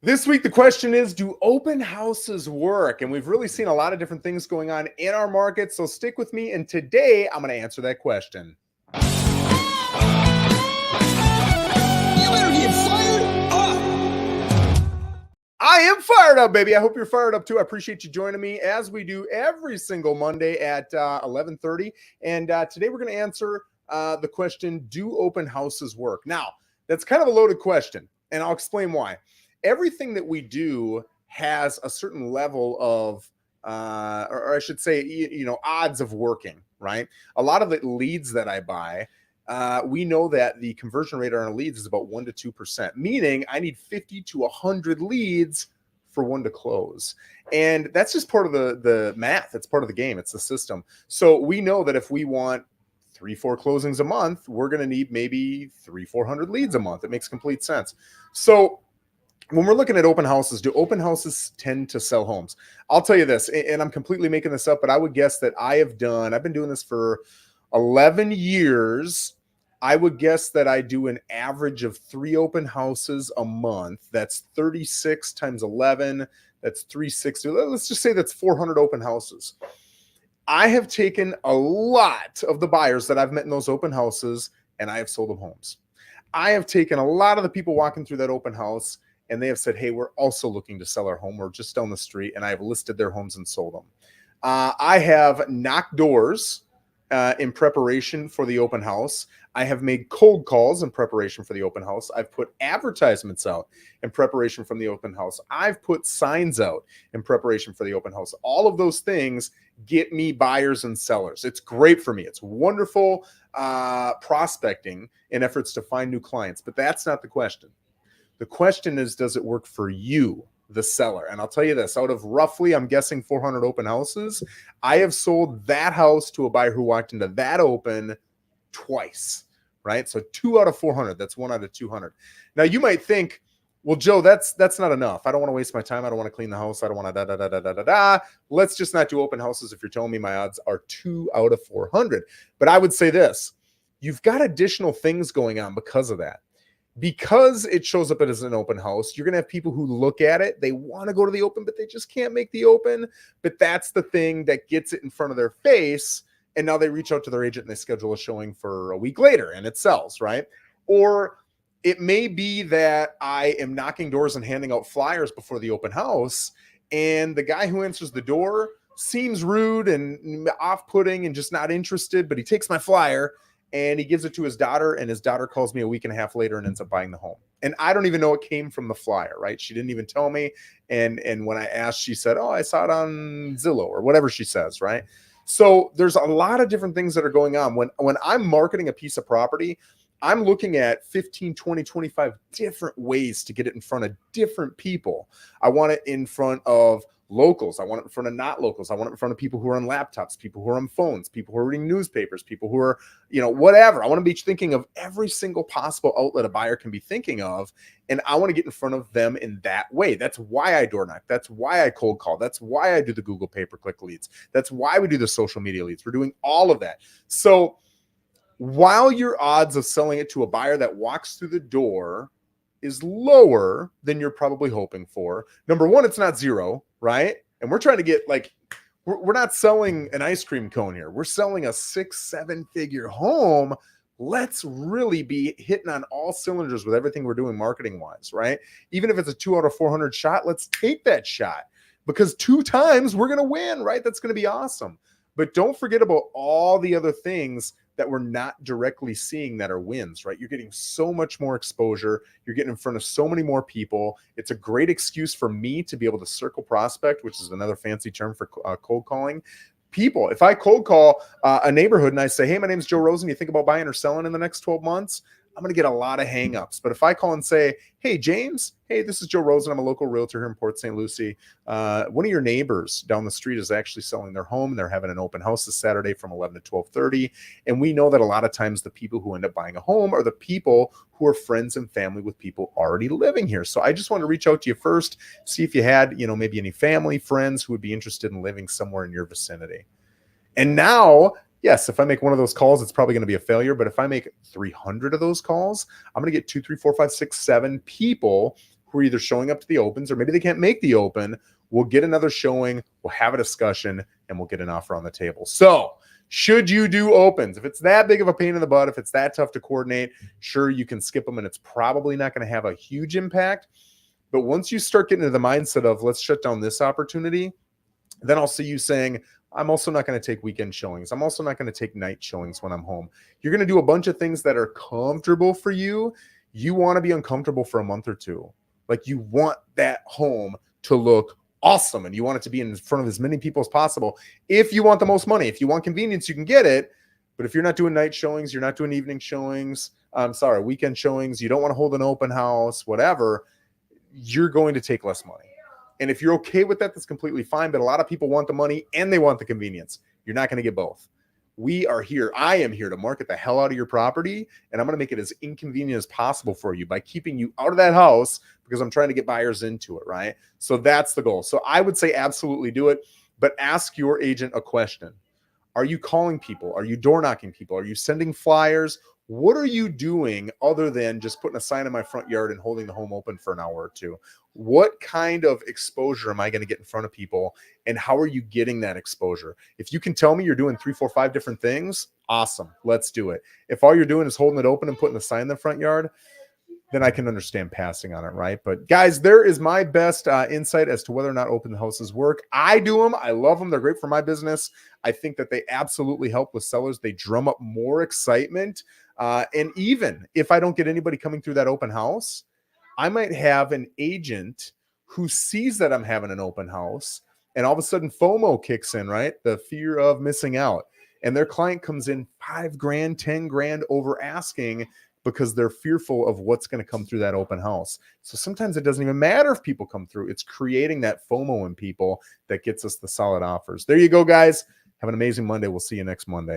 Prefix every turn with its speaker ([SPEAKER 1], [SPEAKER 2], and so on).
[SPEAKER 1] This week, the question is, do open houses work? And we've really seen a lot of different things going on in our market. So stick with me. And today, I'm going to answer that question.
[SPEAKER 2] You better get fired up.
[SPEAKER 1] I am fired up, baby. I hope you're fired up too. I appreciate you joining me as we do every single Monday at 11:30. And today we're going to answer the question, do open houses work? Now, that's kind of a loaded question, and I'll explain why. Everything that we do has a certain level of, or I should say, odds of working, right? A lot of the leads that I buy, we know that the conversion rate on our leads is about 1 to 2%, meaning I need 50 to 100 leads for one to close. And that's just part of the math. It's part of the game. It's the system. So we know that if we want 3-4 closings a month, we're going to need maybe 300-400 leads a month. It makes complete sense. So when we're looking at open houses, do open houses tend to sell homes? I'll tell you this, and I'm completely making this up, but I would guess that I've been doing this for 11 years. I would guess that I do an average of 3 open houses a month. That's 36 times 11. That's 360. Let's just say that's 400 open houses. I have taken a lot of the buyers that I've met in those open houses, and I have sold them homes. I have taken a lot of the people walking through that open house, and they have said, hey, we're also looking to sell our home. We're just down the street, and I have listed their homes and sold them. I have knocked doors in preparation for the open house. I have made cold calls in preparation for the open house. I've put advertisements out in preparation from the open house. I've put signs out in preparation for the open house. All of those things get me buyers and sellers. It's great for me. It's wonderful prospecting in efforts to find new clients, but that's not the question. The question is, does it work for you, the seller? And I'll tell you this, out of roughly, I'm guessing 400 open houses, I have sold that house to a buyer who walked into that open twice, right? So 2 out of 400, that's 1 out of 200. Now you might think, well, Joe, that's not enough. I don't want to waste my time. I don't want to clean the house. I don't want to Let's just not do open houses if you're telling me my odds are 2 out of 400. But I would say this, you've got additional things going on because of that. Because it shows up as an open house, you're going to have people who look at it. They want to go to the open, but they just can't make the open. But that's the thing that gets it in front of their face. And now they reach out to their agent and they schedule a showing for a week later and it sells, right? Or it may be that I am knocking doors and handing out flyers before the open house, and the guy who answers the door seems rude and off-putting and just not interested, but he takes my flyer and he gives it to his daughter, and his daughter calls me a week and a half later and ends up buying the home. And I don't even know it came from the flyer, right? She didn't even tell me. And when I asked, she said, oh, I saw it on Zillow or whatever she says, right? So there's a lot of different things that are going on. When I'm marketing a piece of property, I'm looking at 15, 20, 25 different ways to get it in front of different people. I want it in front of locals. I want it in front of not locals. I want it in front of people who are on laptops, people who are on phones, people who are reading newspapers, people who are, whatever. I want to be thinking of every single possible outlet a buyer can be thinking of. And I want to get in front of them in that way. That's why I door knock. That's why I cold call. That's why I do the Google pay-per-click leads. That's why we do the social media leads. We're doing all of that. So while your odds of selling it to a buyer that walks through the door is lower than you're probably hoping for, number one, it's not zero, right? And we're trying to get we're not selling an ice cream cone here. We're selling a 6-7 figure home. Let's really be hitting on all cylinders with everything we're doing marketing wise, right? Even if it's a 2 out of 400 shot, let's take that shot, because 2 times we're going to win, right? That's going to be awesome. But don't forget about all the other things that we're not directly seeing that are wins, right? You're getting so much more exposure. You're getting in front of so many more people. It's a great excuse for me to be able to circle prospect, which is another fancy term for cold calling people. If I cold call a neighborhood and I say, hey, my name's Joe Rosen, you think about buying or selling in the next 12 months? I'm going to get a lot of hangups. But if I call and say, hey, James, hey, this is Joe Rosen. I'm a local realtor here in Port St. Lucie. One of your neighbors down the street is actually selling their home, and they're having an open house this Saturday from 11 to 12:30. And we know that a lot of times the people who end up buying a home are the people who are friends and family with people already living here. So I just want to reach out to you first, see if you had, maybe any family, friends who would be interested in living somewhere in your vicinity. And now, yes, if I make one of those calls, it's probably going to be a failure. But if I make 300 of those calls, I'm going to get 2, 3, 4, 5, 6, 7 people who are either showing up to the opens or maybe they can't make the open. We'll get another showing, we'll have a discussion, and we'll get an offer on the table. So should you do opens? If it's that big of a pain in the butt, if it's that tough to coordinate, sure, you can skip them and it's probably not going to have a huge impact. But once you start getting into the mindset of let's shut down this opportunity, then I'll see you saying, I'm also not going to take weekend showings. I'm also not going to take night showings when I'm home. You're going to do a bunch of things that are comfortable for you. You want to be uncomfortable for a month or two. Like you want that home to look awesome and you want it to be in front of as many people as possible. If you want the most money, if you want convenience, you can get it. But if you're not doing night showings, you're not doing evening showings, weekend showings, you don't want to hold an open house, whatever, you're going to take less money. And if you're okay with that, that's completely fine. But a lot of people want the money and they want the convenience. You're not going to get both. We are here. I am here to market the hell out of your property, and I'm going to make it as inconvenient as possible for you by keeping you out of that house because I'm trying to get buyers into it, right? So that's the goal. So I would say absolutely do it, but ask your agent a question. Are you calling people? Are you door knocking people? Are you sending flyers? What are you doing other than just putting a sign in my front yard and holding the home open for an hour or two? What kind of exposure am I going to get in front of people? And how are you getting that exposure? If you can tell me you're doing 3, 4, 5 different things, awesome. Let's do it. If all you're doing is holding it open and putting the sign in the front yard, then I can understand passing on it, right? But guys, there is my best insight as to whether or not open houses work. I do them. I love them. They're great for my business. I think that they absolutely help with sellers. They drum up more excitement. And even if I don't get anybody coming through that open house, I might have an agent who sees that I'm having an open house and all of a sudden FOMO kicks in, right? The fear of missing out. And their client comes in $5,000, $10,000 over asking because they're fearful of what's going to come through that open house. So sometimes it doesn't even matter if people come through. It's creating that FOMO in people that gets us the solid offers. There you go, guys. Have an amazing Monday. We'll see you next Monday.